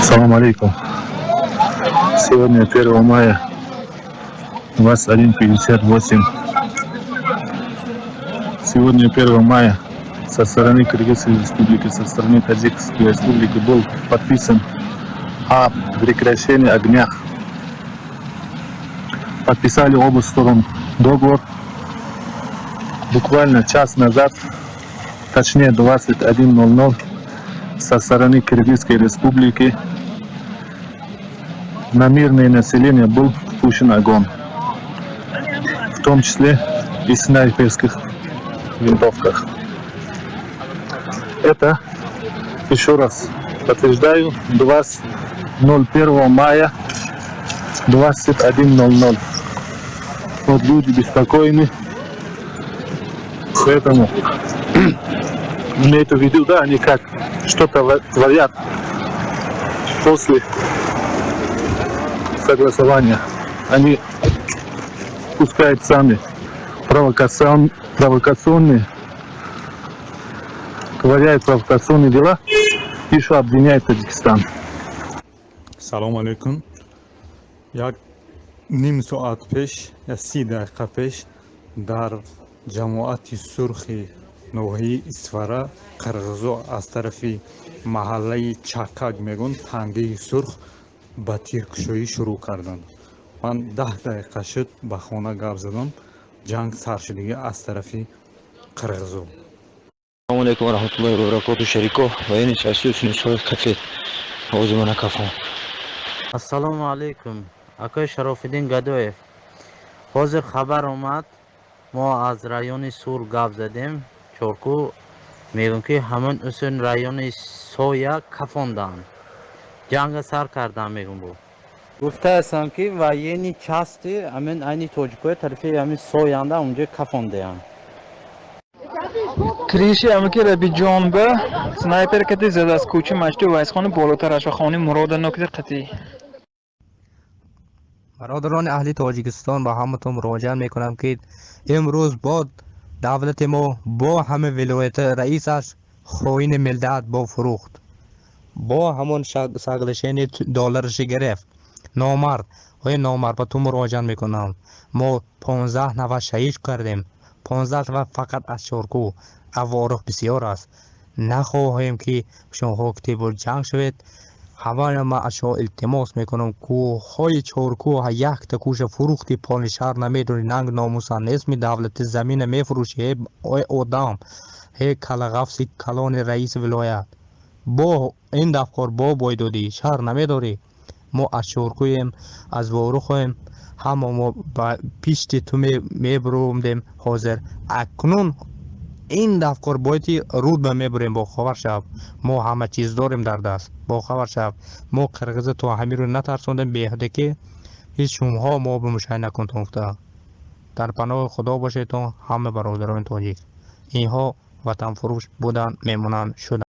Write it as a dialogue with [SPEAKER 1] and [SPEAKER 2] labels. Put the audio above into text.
[SPEAKER 1] Салам алейкум. Сегодня 1 мая, 21:58. Сегодня 1 мая со стороны Кыргызской республики, со стороны Таджикской республики был подписан о прекращении огня. Подписали оба стороны договор буквально час назад, точнее 21:00, со стороны Кыргызской республики на мирное население был пущен огонь, в том числе и снайперских винтовках. Это, еще раз подтверждаю, 01 мая 21:00. Вот люди беспокойны, поэтому имеют в виду, да, они как что-то творят после согласования. Они пускают сами провокационные, творят провокационные дела, еще обвиняют Таджикистан.
[SPEAKER 2] салом алейкум. Як ним соат пеш я 30 дақиқа пеш дар ҷамоати сурхи ноҳияи Исфара Қирғизо аз тарафи маҳаллаи Чакак мегӯн тангии сурх ба тиркушоӣ шурӯъ карданд. Ман 10 дақиқа шуд ба хона гап задам, ҷанг сар шудагӣ аз тарафи Қирғизо.
[SPEAKER 3] Assalomu alaykum va rahmatullohi va barakatuh shariko va yana chashuvchini so'z kafet o'zimana kafon.
[SPEAKER 4] Assalomu alaykum. Aka Sharofiddin Gadoyev. Hozir xabar omad, mo az rayoni Sur gap zadim. Chorku megum ki hamon usun rayoni Soya Kafondan. Janga sar kardan megum bu. گفته هستم که و یعنی چاستی همین aynı توجیکوی طرفی همین سویاندا اونجا کافونده هم
[SPEAKER 5] криши амки рабиҷонба снайпер кати зада аз кӯчи машти вайсхони болотар ашохони мурода нокиди қатӣ.
[SPEAKER 6] برادران اهل تاجیکستان با همتون مراجعه میکنم که امروز با دولت ما با همه ولایت رئیسش خواهین ملت با فروخت با همون ساگلشین دلارش گرفت نامرد های نامرد با تو مراجعه میکنم. ما 15 نفر شهید کردیم، 15 نفر فقط از چارکو. اوارق بسیار است، نخواهیم که شما کتیب جنگ شوید. همه ما از شما التماس میکنم که های چارکو یک تا کوش فروختی پانی شهر نمیدونی ننگ ناموسان اسم دولت زمین میفروشی های آدم های کلغفسی کلان رئیس ولایت با این دفکار با بایدادی شهر نمیداری. ما از چارکویم از وارخویم، همه ما پیشتی تو میبرومدیم. حاضر اکنون این دفکار بایدی رود به میبریم. با خبر شب ما همه چیز داریم در دست. با خبر شب ما قرغز تو همین رو نترسوندیم بیهده که هیچ شما ما به مشاهده نکنتون افته. در پناه خدا باشید همه برادران تاجیک. اینها وطن فروش بودن، میمونن شدن.